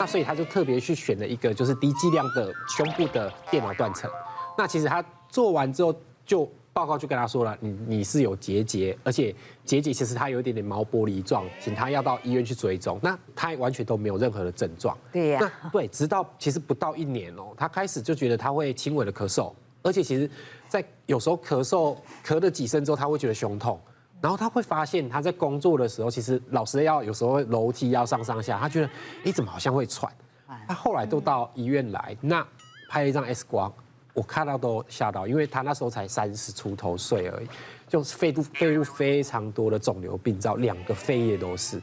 那所以他就特别去选了一个就是低剂量的胸部的电脑断层。那其实他做完之后，就报告就跟他说了，你是有结节，而且结节其实它有一点点毛玻璃状，请他要到医院去追踪。那他完全都没有任何的症状。对呀。那对，直到其实不到1年哦，他开始就觉得他会轻微的咳嗽，而且其实在有时候咳嗽咳了几声之后，他会觉得胸痛。然后他会发现他在工作的时候，其实老师有时候楼梯要上上下，他觉得怎么好像会喘。他后来都到医院来，那拍了一张 X 光，我看到都吓到，因为他那时候才30出头岁而已，就是肺部非常多的肿瘤病灶，2个肺叶都是。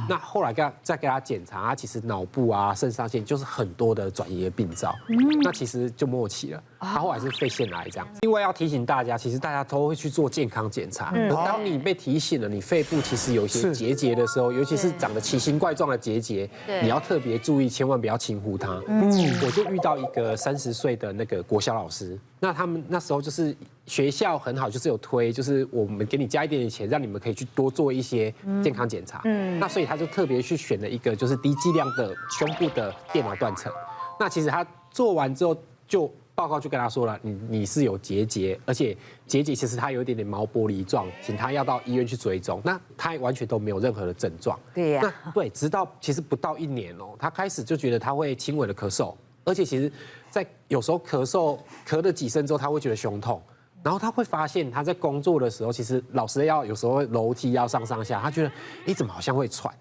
那后来再给他检查，他其实脑部啊、肾上腺就是很多的转移的病灶，那其实就末期了。他后来是肺腺癌这样。另外要提醒大家，其实大家都会去做健康检查。当你被提醒了，你肺部其实有一些结节的时候，尤其是长得奇形怪状的结节，你要特别注意，千万不要轻忽它。我就遇到一个30岁的那个国小老师，那他们那时候就是学校很好，就是有推，就是我们给你加一点点钱，让你们可以去多做一些健康检查。那所以他就特别去选了一个就是低剂量的胸部的电脑断层。那其实他做完之后，就报告就跟他说了，你是有结节，而且结节其实它有一点点毛玻璃状，请他要到医院去追踪。那他完全都没有任何的症状。对呀。那对，直到其实不到1年哦，他开始就觉得他会轻微的咳嗽，而且其实在有时候咳嗽咳了几声之后，他会觉得胸痛。然后他会发现他在工作的时候，其实老师有时候楼梯要上上下，他觉得怎么好像会喘。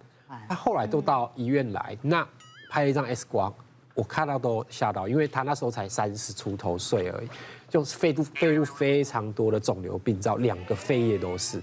他后来都到医院来，那拍了一张 X 光，我看到都吓到，因为他那时候才30出头岁而已，就是肺部非常多的肿瘤病灶，2个肺叶都是。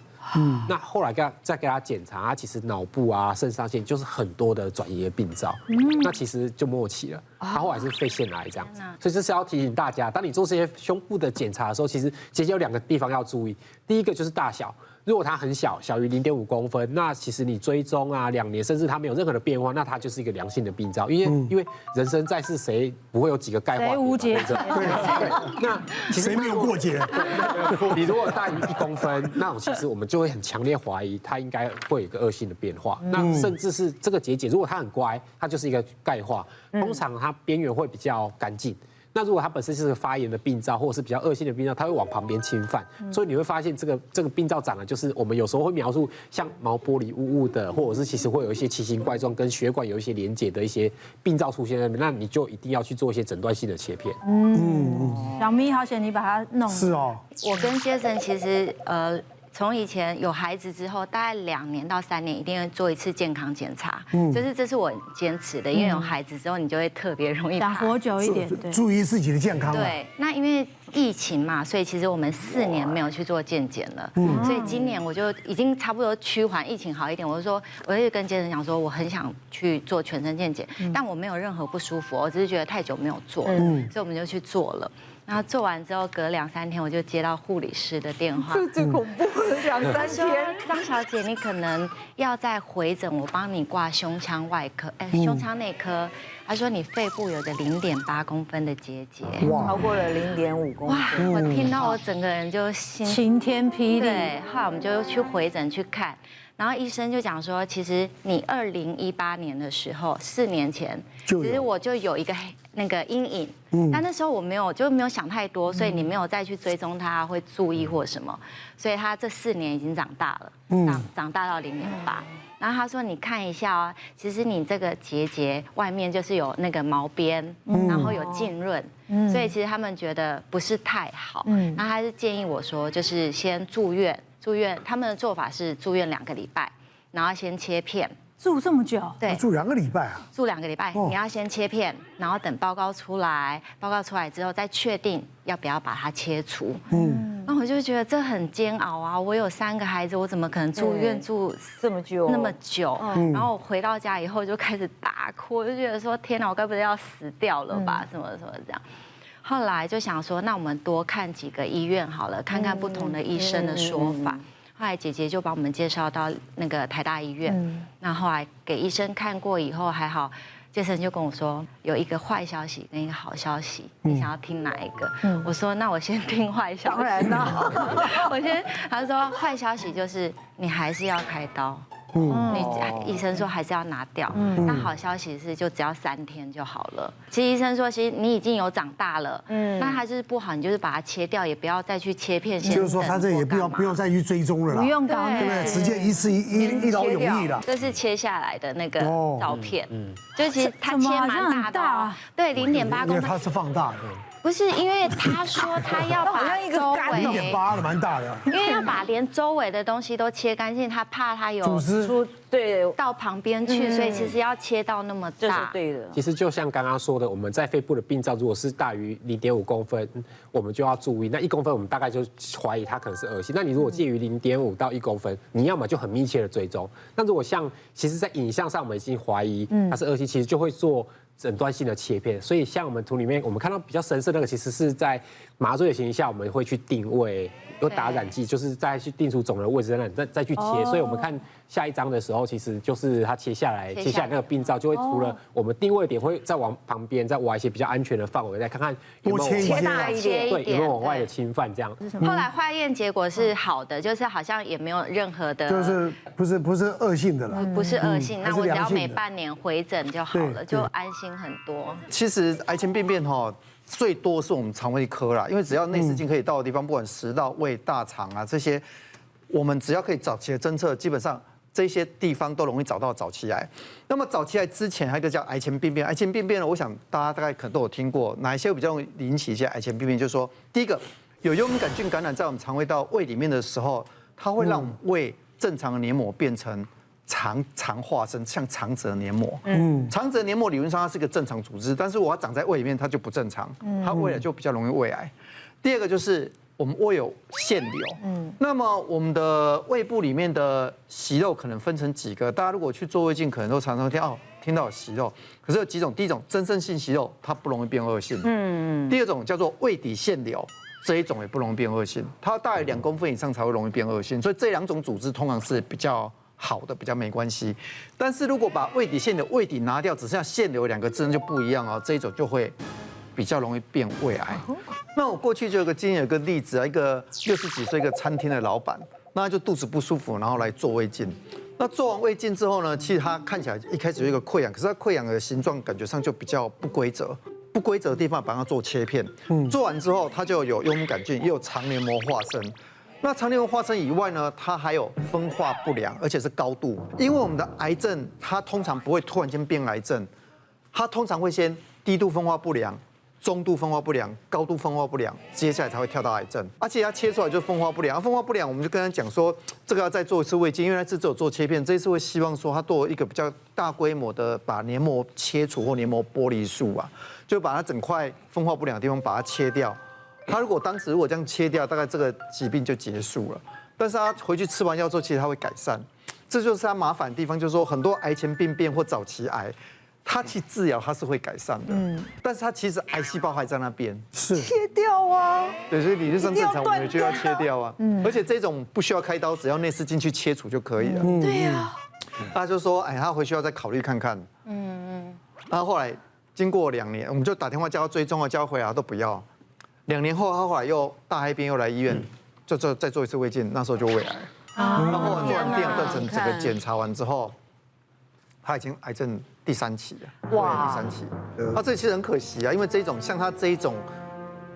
那后来再给他检查，他其实脑部啊、肾上腺就是很多的转移的病灶，那其实就末期了。他后来是肺腺癌这样子，所以这是要提醒大家，当你做这些胸部的检查的时候，其实有2个地方要注意。第一个就是大小，如果它很小，小于0.5公分，那其实你追踪啊2年，甚至它没有任何的变化，那它就是一个良性的病灶。因为人生在世，谁不会有几个钙化？谁无节？对。那其实谁没有过节？你如果大于1公分，那其实我们就会很强烈怀疑它应该会有一个恶性的变化。那甚至是这个结节，如果它很乖，它就是一个钙化，通常它边缘会比较干净。那如果它本身是个发炎的病灶，或者是比较恶性的病灶，它会往旁边侵犯，所以你会发现这个病灶长得就是我们有时候会描述像毛玻璃雾雾的，或者是其实会有一些奇形怪状，跟血管有一些连结的一些病灶出现在那边，那你就一定要去做一些诊断性的切片。小咪好险，你把它弄了。是哦。我跟先生其实从以前有孩子之后，大概2年到3年一定会做一次健康检查，这是我很坚持的，因为有孩子之后你就会特别容易想活久一点，对，注意自己的健康。对，那因为疫情嘛，所以其实我们4年没有去做健检了，所以今年我就已经差不多趋缓，疫情好一点，我就跟先生讲说，我很想去做全身健检，但我没有任何不舒服，我只是觉得太久没有做，所以我们就去做了。然后做完之后，隔2、3天我就接到护理师的电话，这最恐怖了，2、3天。张小姐，你可能要再回诊，我帮你挂胸腔外科，胸腔内科。他说你肺部有个0.8公分的结节，超过了0.5公分。哇，我听到我整个人就晴天霹雳。对，后来我们就去回诊去看。然后医生就讲说，其实你2018年的时候，4年前，其实我就有一个那个阴影，但那时候我没有想太多，所以你没有再去追踪它，会注意或什么，所以他这4年已经长大了，长大到0.8。然后他说你看一下啊，其实你这个结节外面就是有那个毛边，然后有浸润，所以其实他们觉得不是太好，那他是建议我说，就是先住院，他们的做法是住院2个礼拜，然后先切片。住这么久？对，住2个礼拜啊？住2个礼拜，你要先切片，然后等报告出来之后再确定要不要把它切除。那我就觉得这很煎熬啊！我有3个孩子，我怎么可能住院住这么久？然后我回到家以后就开始大哭，我就觉得说天哪，我该不会要死掉了吧？什么这样。后来就想说，那我们多看几个医院好了，看看不同的医生的说法。后来姐姐就把我们介绍到那个台大医院，那后来给医生看过以后还好，杰森就跟我说有一个坏消息跟一个好消息，你想要听哪一个？我说那我先听坏消息。他说坏消息就是你还是要开刀，医生说还是要拿掉。那好消息是，就只要3天就好了。其实医生说，其实你已经有长大了，那它就是不好，你就是把它切掉，也不要再去切片。就是说，他这也不用再去追踪了啦，不用搞对不对？直接一次一劳永逸了。这是切下来的那个照片，就其实它切蛮大的哦，对，0.8公分。因为它是放大的。不是，因为他说他要把周围0.8的蛮大的，因为要把连周围的东西都切干净，他怕他有组织对到旁边去，所以其实要切到那么大，这是对的。其实就像刚刚说的，我们在肺部的病灶如果是大于0.5公分，我们就要注意。那1公分我们大概就怀疑它可能是恶性。那你如果介于0.5到1公分，你要么就很密切的追踪。那如果像其实在影像上我们已经怀疑它是恶性，其实就会做诊断性的切片。所以像我们图里面我们看到比较深色那个，其实是在麻醉的情形下，我们会去定位，有打染剂，就是再去定出肿瘤位置在那里，再去切。所以我们看下一张的时候，其实就是它切下来那个病灶就会除了我们定位点会再往旁边再挖一些比较安全的范围，再看看有没有切大一点，对，有没有往外的侵犯这样。后来化验结果是好的，就是好像也没有任何的，就是不是恶性的了，不是恶性。那我只要每半年回诊就好了，对就安心很多。其实癌前病变最多是我们肠胃科啦，因为只要内视镜可以到的地方，不管食道、胃、大肠啊这些，我们只要可以早期的侦测，基本上这些地方都容易找到早期癌。那么早期癌之前还有一个叫癌前病变，癌前病变呢，我想大家大概可能都有听过，哪一些比较容易引起一些癌前病变？就是说，第一个有幽门杆菌感染在我们肠胃道胃里面的时候，它会让我们胃正常的黏膜变成肠化生，像肠子的黏膜。肠子的黏膜理论上它是一个正常组织，但是我要长在胃里面，它就不正常，它胃了就比较容易胃癌。第二个就是我们胃有腺瘤，那么我们的胃部里面的息肉可能分成几个，大家如果去做胃镜，可能都常常听到有息肉，可是有几种，第一种增生性息肉，它不容易变恶性，第二种叫做胃底腺瘤。这一种也不容易变恶性，它大概2公分以上才会容易变恶性，所以这2种组织通常是比较好的，比较没关系。但是如果把胃底腺瘤胃底拿掉，只剩下腺瘤2个字，那就不一样哦。这一种就会比较容易变胃癌。那我过去就有个经验，有个例子啊，一个60几岁一个餐厅的老板，那他就肚子不舒服，然后来做胃镜。那做完胃镜之后呢，其实他看起来一开始有一个溃疡，可是他溃疡的形状感觉上就比较不规则。不规则的地方帮他做切片，做完之后他就有幽门杆菌，也有肠黏膜化生。那肠黏膜化生以外呢，它还有分化不良，而且是高度。因为我们的癌症，它通常不会突然间变癌症，它通常会先低度分化不良、中度分化不良、高度分化不良，接下来才会跳到癌症。而且它切出来就是分化不良，分化不良我们就跟他讲说，这个要再做一次胃镜，因为那次只有做切片，这一次会希望说他做一个比较大规模的把黏膜切除或黏膜剥离术啊。就把它整块分化不良的地方把它切掉，他当时如果这样切掉，大概这个疾病就结束了。但是他回去吃完药之后，其实他会改善，这就是他麻烦的地方，就是说很多癌前病变或早期癌，它去治疗它是会改善的，但是它其实癌细胞还在那边，是切掉啊，对，所以理论上正常我们就要切掉啊，而且这种不需要开刀，只要内视镜去切除就可以了。对呀，他就说，他回去要再考虑看看，然后后来。经过2年，我们就打电话叫他追踪啊，叫他回来都不要。2年后，他后来又大黑边又来医院，就再做一次胃镜，那时候就胃癌。然后做完第2断层整个检查完之后，他已经癌症第3期了。哇，第3期。这其实很可惜啊，因为像他这一种，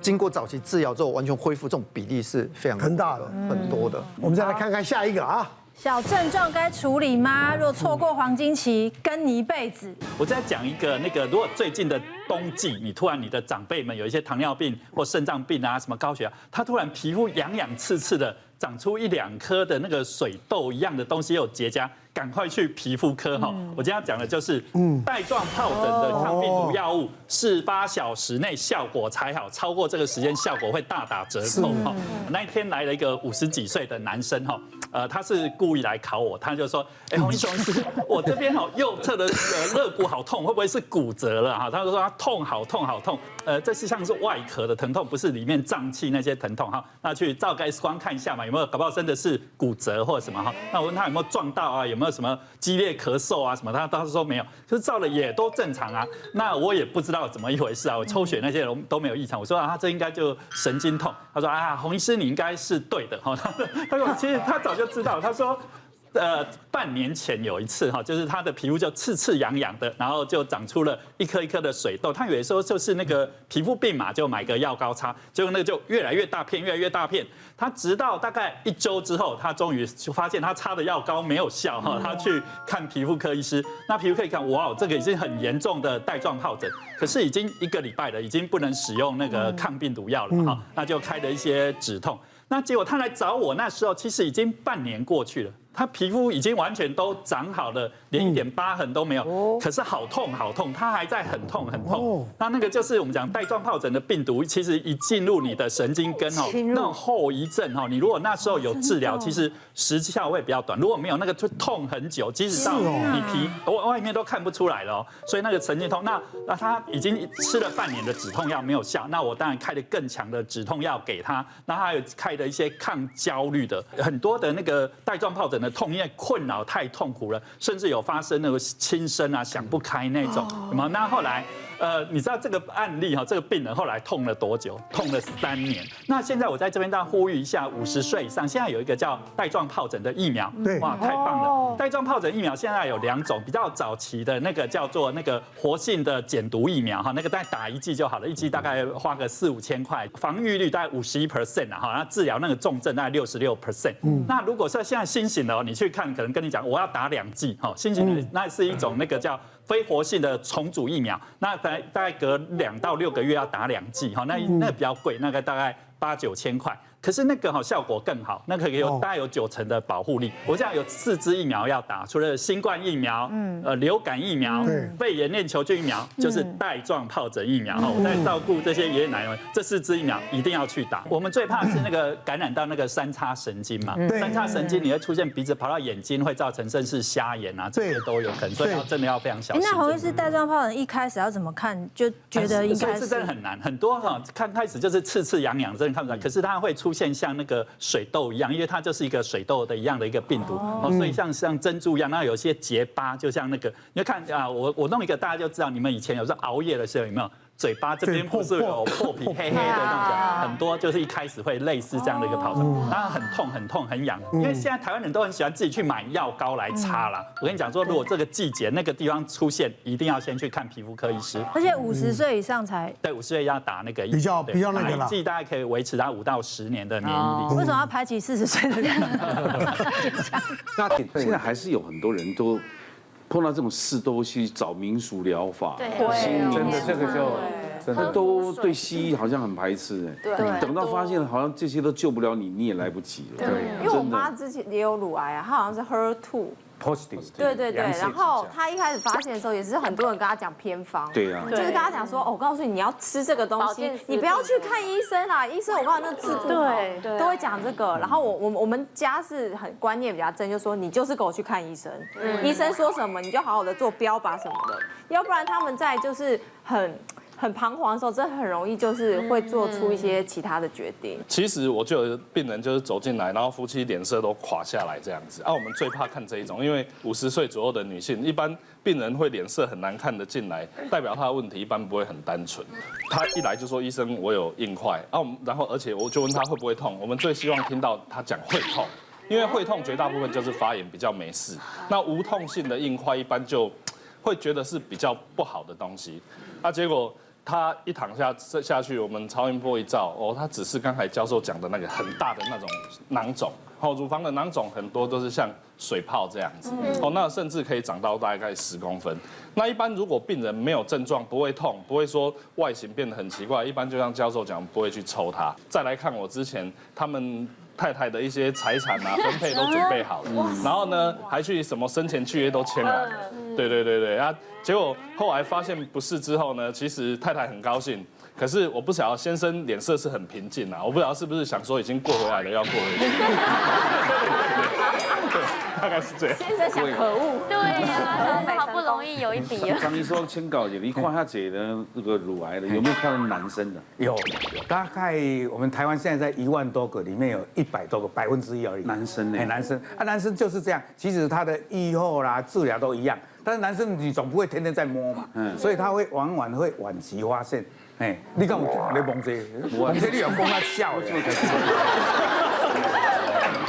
经过早期治疗之后完全恢复，这种比例是非常很大的、很多的。我们再来看看下一个啊。小症状该处理吗？若错过黄金期，跟你一辈子。我再讲一个，如果最近的冬季，你突然你的长辈们有一些糖尿病或肾脏病啊，什么高血压，他突然皮肤痒痒刺刺的，长出1、2颗的那个水痘一样的东西有结痂，赶快去皮肤科哈。我今天要讲的就是带状疱疹的抗病毒药物，48小时内效果才好，超过这个时间效果会大打折扣哈。那一天来了一个50几岁的男生哈。他是故意来考我，他就说：“洪医师，我这边右侧的肋骨好痛，会不会是骨折了？”哈，他就说他痛，好痛，好痛。这是像是外壳的疼痛，不是里面脏器那些疼痛哈。那去照个 X 光看一下嘛，有没有搞不好真的是骨折或者什么哈？那我问他有没有撞到啊，有没有什么激烈咳嗽啊什么？他当时说没有，可是照了也都正常啊。那我也不知道怎么一回事啊，我抽血那些都没有异常。我说他这应该就神经痛。他说洪医师你应该是对的哈。他说其实他早就知道，他说半年前有一次哈，就是他的皮肤就刺痒痒的，然后就长出了一颗一颗的水痘。他以为说就是那个皮肤病嘛，就买个药膏擦，结果那个就越来越大片，越来越大片。他直到大概1周之后，他终于就发现他擦的药膏没有效哈，他去看皮肤科医师，那皮肤科一看，哇，这个已经很严重的带状疱疹，可是已经1个礼拜了，已经不能使用那个抗病毒药了哈，那就开了一些止痛。那结果他来找我那时候，其实已经半年过去了，他皮肤已经完全都长好了，连一点疤痕都没有。可是好痛好痛，他还在很痛很痛。那个就是我们讲带状疱疹的病毒，其实一进入你的神经根哦，那种后遗症哈，你如果那时候有治疗，其实时效会比较短；如果没有，那个就痛很久，即使到你皮外面都看不出来了哦。所以那个神经痛，那他已经吃了半年的止痛药没有效，那我当然开了更强的止痛药给他，那他有开的一些抗焦虑的，很多的那个带状疱疹的痛，因为困扰太痛苦了，甚至有发生那个轻生啊、想不开那种，有没有？那后来。你知道这个案例哈，这个病人后来痛了多久？痛了3年。那现在我在这边要呼吁一下，50岁以上，现在有一个叫带状疱疹的疫苗，对，哇，太棒了！带状疱疹疫苗现在有2种，比较早期的那个叫做那个活性的减毒疫苗哈，那个再打1剂就好了，1剂大概花个4-5千块，防御率大概51%啊哈，那治疗那个重症大概66%。那如果说现在新型的哦，你去看，可能跟你讲我要打2剂哈，新型的那是一种那个叫非活性的重组疫苗，那大概隔2到6个月要打2剂，哈，那比较贵，那个大概8-9千块。可是那个哈效果更好，那个大概有90%的保护力。我这样有4支疫苗要打，除了新冠疫苗、流感疫苗、肺炎链球菌疫苗，就是带状疱疹疫苗哈。我在照顾这些爷爷奶奶们，这4支疫苗一定要去打。我们最怕是那个感染到那个3叉神经嘛，3叉神经你会出现鼻子跑到眼睛，会造成甚至瞎眼啊，这些都有可能，所以真的要非常小心。那洪医师，带状疱疹一开始要怎么看？就觉得应该是真的很难，很多哈，刚开始就是刺痒痒，真的看不出来，可是它会出现像那个水痘一样，因为它就是一个水痘的一样的一个病毒，所以像珍珠一样，那有些结疤，就像那个，你看啊，我弄一个大家就知道，你们以前有时候熬夜的时候有没有？嘴巴这边不是有破皮黑黑的那种，很多就是一开始会类似这样的一个疱疹，当然很痛很痛很痒，因为现在台湾人都很喜欢自己去买药膏来擦啦。我跟你讲说，如果这个季节那个地方出现，一定要先去看皮肤科医师。而且50岁以上才对，50岁要打那个比较那个啦，剂大概可以维持到5到10年的免疫力。为什么要排挤40岁的人？那现在还是有很多人都碰到这种事都去找民俗疗法，真的这个就真的都对西医好像很排斥哎，对，等到发现好像这些都救不了你，你也来不及了。对，因为我妈之前也有乳癌啊，她好像是 HER2。positive，对，然后他一开始发现的时候，也是很多人跟他讲偏方，对啊，就是跟他讲说，我告诉你，你要吃这个东西，你不要去看医生啦，医生我告诉你那治不好，都会讲这个。然后我们家是很观念比较正，就说你就是给我去看医生，医生说什么你就好好的做标靶什么的，要不然他们在就是很彷徨的时候，真的很容易就是会做出一些其他的决定。其实我就有病人就是走进来，然后夫妻脸色都垮下来这样子。我们最怕看这一种，因为50岁左右的女性，一般病人会脸色很难看的进来，代表她的问题一般不会很单纯。她一来就说医生我有硬块，然后而且我就问她会不会痛，我们最希望听到她讲会痛，因为会痛绝大部分就是发炎比较没事，那无痛性的硬块一般就会觉得是比较不好的东西，结果。他一躺下去，我们超音波一照，他只是刚才教授讲的那个很大的那种囊肿，乳房的囊肿很多都是像水泡这样子，那甚至可以长到大概10公分。那一般如果病人没有症状，不会痛，不会说外形变得很奇怪，一般就像教授讲，不会去抽它。再来看我之前他们太太的一些财产啊分配都准备好了，然后呢还去什么生前契约都签完了，对结果后来发现不是之后呢，其实太太很高兴，可是我不晓得先生脸色是很平静啊，我不晓得是不是想说已经过回来了要过回去，对，大概是这样。先生想可恶，对呀，好不容易有一笔了。张医生签稿你看下姐的那个乳癌的有没有看到男生的？有，大概我们台湾现在在1万多个里面有100多个1%而已。男生呢？男生男生就是这样，其实他的预后啦、治疗都一样，但是男生你总不会天天在摸嘛，所以他会往往会晚期发现。你看我你蒙这，你有讲他笑的。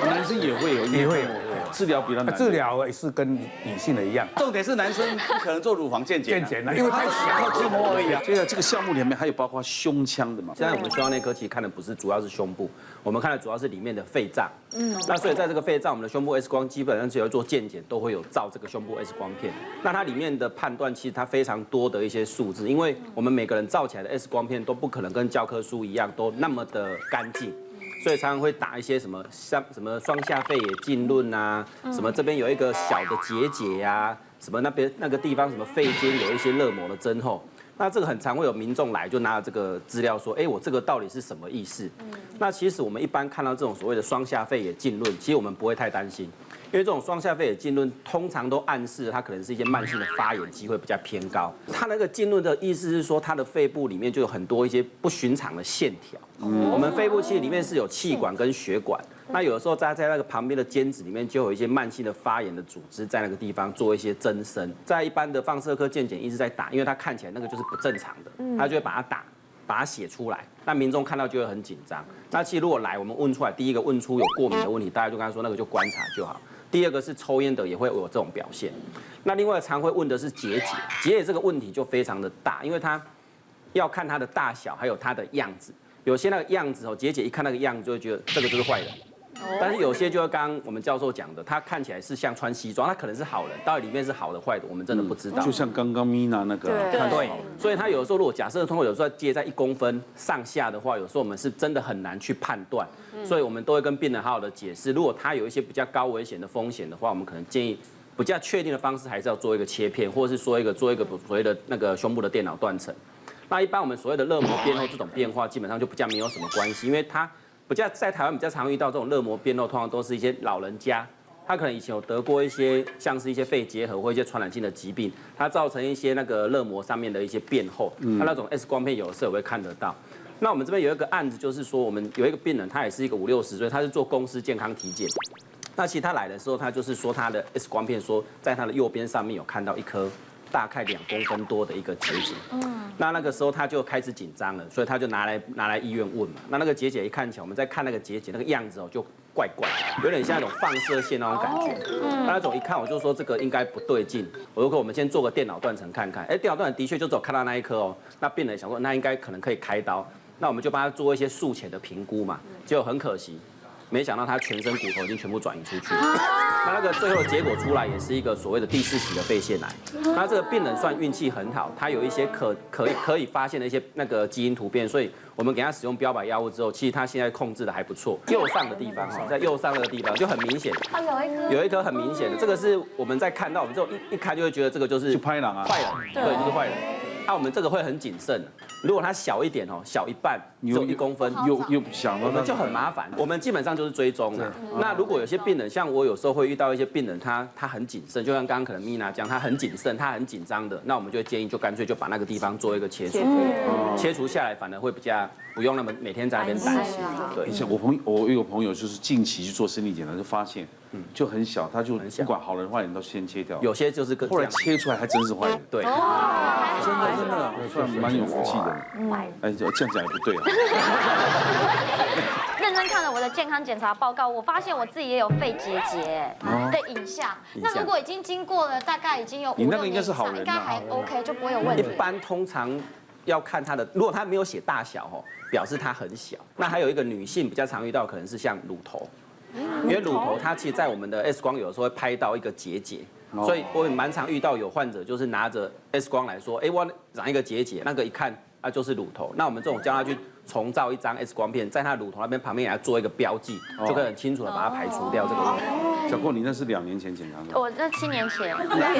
男生也会有，也会有。治疗比较难。治疗也是跟女性的一样。重点是男生不可能做乳房健检，因为太小，靠筋膜而已啊。这个项目里面还有包括胸腔的嘛。现在我们胸腔内科其实看的不是主要是胸部，我们看的主要是里面的肺脏。那所以在这个肺脏，我们的胸部 X 光基本上只要做健检都会有照这个胸部 X 光片。那它里面的判断其实它非常多的一些数字，因为我们每个人照起来的 X 光片都不可能跟教科书一样都那么的干净。所以常常会打一些什么像什么双下肺野浸论啊，什么这边有一个小的结节呀，什么那边那个地方什么肺间有一些肋膜的增厚，那这个很常会有民众来就拿着这个资料说，哎，我这个到底是什么意思？那其实我们一般看到这种所谓的双下肺野浸论，其实我们不会太担心，因为这种双下肺野浸论通常都暗示它可能是一些慢性的发炎机会比较偏高。它那个浸论的意思是说，它的肺部里面就有很多一些不寻常的线条。我们肺部其实里面是有气管跟血管，那有的时候在那个旁边的间质里面就有一些慢性的发炎的组织在那个地方做一些增生，在一般的放射科健检一直在打，因为它看起来那个就是不正常的，他就会把它打。把它写出来，那民众看到就会很紧张。那其实如果来我们问出来，第一个问出有过敏的问题，大家就跟他说那个就观察就好。第二个是抽烟的也会有这种表现。那另外常会问的是结节，结节这个问题就非常的大，因为它要看它的大小，还有它的样子。有些那个样子哦，结节一看那个样子就会觉得这个就是坏人。但是有些就刚刚我们教授讲的，他看起来是像穿西装，他可能是好人，到底里面是好的坏的，我们真的不知道。就像刚刚 Mina 那个，对，所以他有时候如果假设通过有时候接在1公分上下的话，有时候我们是真的很难去判断，所以我们都会跟病人好好的解释，如果他有一些比较高危险的风险的话，我们可能建议比较确定的方式还是要做一个切片，或者是做一个所谓的那个胸部的电脑断层。那一般我们所谓的肋膜变厚这种变化，基本上就比较没有什么关系，因为它比较在台湾比较常遇到这种肋膜变厚，通常都是一些老人家，他可能以前有得过一些像是一些肺结核或一些传染性的疾病，它造成一些那个肋膜上面的一些变厚，那种 X 光片有的时候也会看得到。那我们这边有一个案子，就是说我们有一个病人，他也是一个50、60岁，他是做公司健康体检。那其实他来的时候，他就是说他的 X 光片说在他的右边上面有看到一颗大概2公分多的一个结节。那个时候他就开始紧张了，所以他就拿来医院问嘛。那个结节一看起来，我们在看那个结节那个样子哦，就怪怪，有点像那种放射线那种感觉。那种一看我就说这个应该不对劲，我就说我们先做个电脑断层看看。哎，电脑断层的确就只有看到那一颗哦。那病人想说那应该可能可以开刀，那我们就帮他做一些术前的评估嘛。结果很可惜，没想到他全身骨头已经全部转移出去。那个最后的结果出来也是一个所谓的第4期的肺腺癌。那这个病人算运气很好，他有一些可以发现的一些那个基因突变，所以我们给他使用标靶药物之后，其实他现在控制的还不错。右上的地方哈，在右上那个地方就很明显，有一颗很明显的，这个是我们在看到，我们就一看就会觉得这个就是拍狼啊，坏人，对，就是坏人。那我们这个会很谨慎，如果它小一点哦，小一半，只有1公分，又想我们就很麻烦。我们基本上就是追踪了。那如果有些病人，像我有时候会遇到一些病人，他很谨慎，就像刚刚可能 Mina 讲，他很谨慎，他很紧张的，那我们就建议就干脆就把那个地方做一个切除，切除下来反而会比较不用那么每天在那边担心。对，像我有朋友就是近期去做身体检查，就发现就很小，他就不管好人坏人都先切掉，有些就是后来切出来还真是坏人。对，真的算蛮有福气的。哎，这样讲也不对啊。认真看了我的健康检查报告，我发现我自己也有肺结节的影像。那如果已经经过了大概已经有5、6年以上，应该还 OK， 就不会有问题。一般通常要看他的，如果他没有写大小哦，表示他很小。那还有一个女性比较常遇到可能是像乳头，因为乳头它其实在我们的 X 光有的时候会拍到一个结节。所以我也蛮常遇到有患者就是拿着 X 光来说，哎，我长一个结节，那个一看啊就是乳头。那我们这种叫他去重照一张 X 光片，在他乳头那边旁边给他做一个标记，就可以很清楚的把它排除掉这个问题。小郭，你那是2年前检查的？我那7年前。你在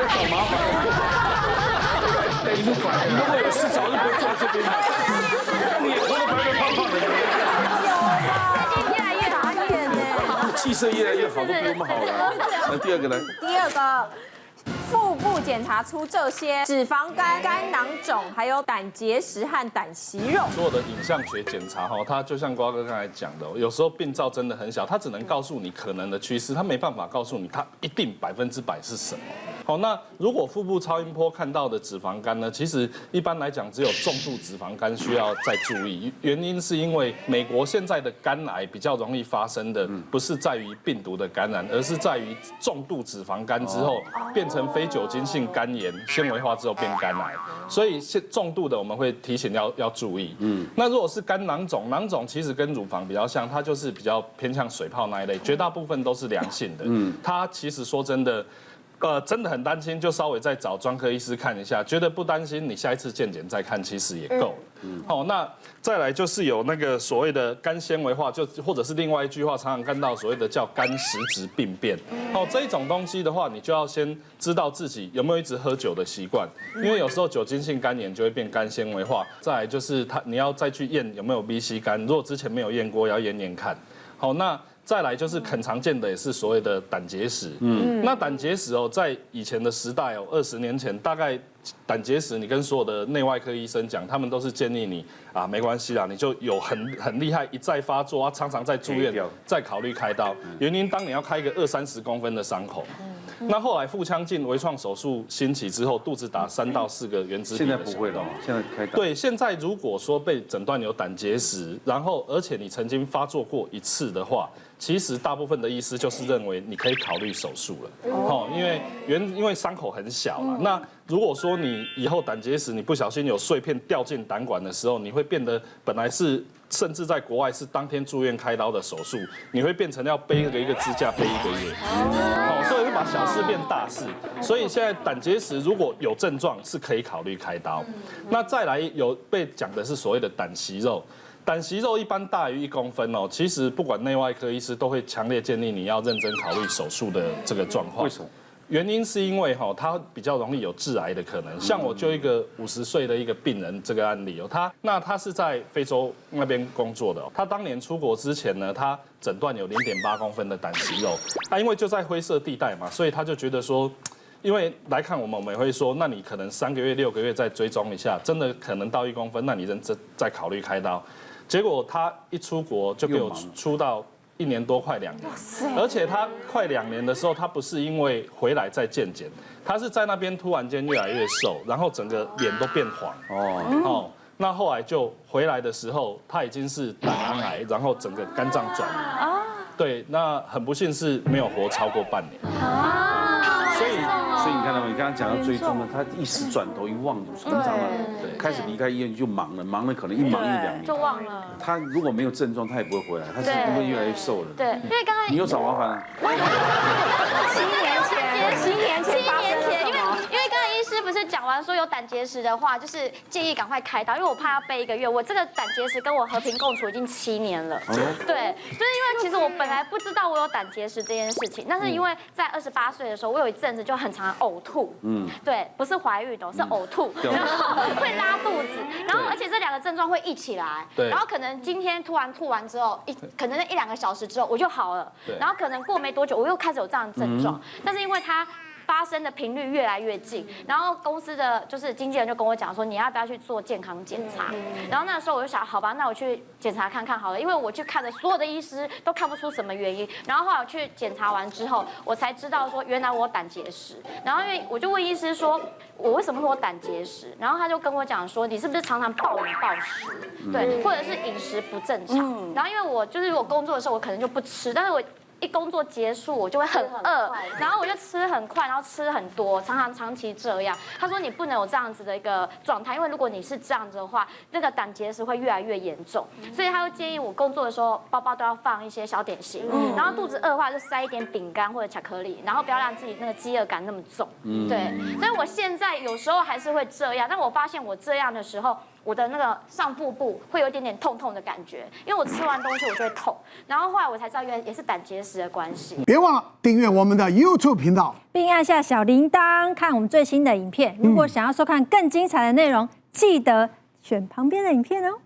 找麻烦。你如果有事早就不会坐这边了。你也头都白白胖胖的。气色越来越好，都比我们好了。那第二个呢？第二个，腹部检查出这些脂肪肝、肝囊肿，还有胆结石和胆息肉。所有的影像学检查哈，它就像瓜哥刚才讲的，有时候病灶真的很小，它只能告诉你可能的趋势，它没办法告诉你它一定100%是什么。好，那如果腹部超音波看到的脂肪肝呢，其实一般来讲只有重度脂肪肝需要再注意，原因是因为美国现在的肝癌比较容易发生的，不是在于病毒的感染，而是在于重度脂肪肝之后变成非酒精性肝炎，纤维化之后变肝癌，所以重度的我们会提醒要注意。那如果是肝囊肿，囊肿其实跟乳房比较像，它就是比较偏向水泡那一类，绝大部分都是良性的。它其实说真的。真的很担心，就稍微再找专科医师看一下。觉得不担心，你下一次健检再看，其实也够。好，那再来就是有那个所谓的肝纤维化，就或者是另外一句话，常常看到所谓的叫肝实质病变。哦，这一种东西的话，你就要先知道自己有没有一直喝酒的习惯，因为有时候酒精性肝炎就会变肝纤维化。再来就是你要再去验有没有 VC 肝，如果之前没有验过，要验看。好，那。再来就是很常见的，也是所谓的胆结石。那胆结石哦，在以前的时代哦，20年前大概胆结石，你跟所有的内外科医生讲，他们都是建议你啊，没关系啦，你就有很厉害，一再发作啊，常常在住院，再考虑开刀。原因当你要开一个20-30公分的伤口。那后来腹腔镜微创手术兴起之后，肚子打3到4个原子笔。现在不会了，现在开刀。对，现在如果说被诊断有胆结石，然后而且你曾经发作过1次的话，其实大部分的医师就是认为你可以考虑手术了。哦，因为伤口很小了。那如果说你以后胆结石，你不小心有碎片掉进胆管的时候，你会变得本来是。甚至在国外是当天住院开刀的手术，你会变成要背一个支架背1个月，所以会把小事变大事。所以现在胆结石如果有症状是可以考虑开刀。那再来有被讲的是所谓的胆息肉，胆息肉一般大于1公分哦，其实不管内外科医师都会强烈建议你要认真考虑手术的这个状况。为什么？原因是因为它比较容易有致癌的可能，像我就一个50岁的一个病人这个案例哦，他是在非洲那边工作的，他当年出国之前呢，他诊断有0.8公分的胆息肉，因为就在灰色地带嘛，所以他就觉得说，因为来看我们也会说，那你可能3个月、6个月再追踪一下，真的可能到1公分，那你认真再考虑开刀。结果他一出国就给我出到。1年多快2年，而且他快2年的时候，他不是因为回来再健检，他是在那边突然间越来越瘦，然后整个脸都变黄。那后来就回来的时候，他已经是胆囊癌，然后整个肝脏转移。对，那很不幸是没有活超过半年。所以你看到没？你刚刚讲到追踪了，他一时转头一忘，常常开始离开医院就忙了可能1忙1-2年就忘了。他如果没有症状，他也不会回来，他是因为越来越瘦了。对，因为刚刚你又找麻烦了。7年前，因为刚才医师不是讲完说有胆结石的话，就是建议赶快开刀，因为我怕要背1个月。我这个胆结石跟我和平共处已经7年了。对，就是因为其实我本来不知道我有胆结石这件事情，但是因为在28岁的时候，我有一阵子就很常呕吐。对，不是怀孕的，是呕吐，然后会拉肚子，然后而且这2个症状会一起来。然后可能今天突然吐完之后，可能1-2个小时之后我就好了，然后可能过没多久我又开始有这样的症状，但是因为它发生的频率越来越近，然后公司的就是经纪人就跟我讲说，你要不要去做健康检查？然后那时候我就想，好吧，那我去检查看看好了，因为我去看了所有的医师都看不出什么原因。然后后来我去检查完之后，我才知道说原来我有胆结石。然后因为我就问医师说，我为什么会有胆结石？然后他就跟我讲说，你是不是常常暴饮暴食？对，或者是饮食不正常？然后因为我就是我工作的时候我可能就不吃，但是我一工作结束，我就会很饿，然后我就吃很快，然后吃很多，长期这样。他说你不能有这样子的一个状态，因为如果你是这样子的话，那个胆结石会越来越严重。所以他就建议我工作的时候包包都要放一些小点心，然后肚子饿的话就塞一点饼干或者巧克力，然后不要让自己那个饥饿感那么重。对，但是我现在有时候还是会这样，但我发现我这样的时候，我的那个上腹部会有一点点痛痛的感觉，因为我吃完东西我就会痛，然后后来我才知道原来也是胆结石的关系。别忘了订阅我们的 YouTube 频道，并按下小铃铛看我们最新的影片。如果想要收看更精彩的内容，记得选旁边的影片哦。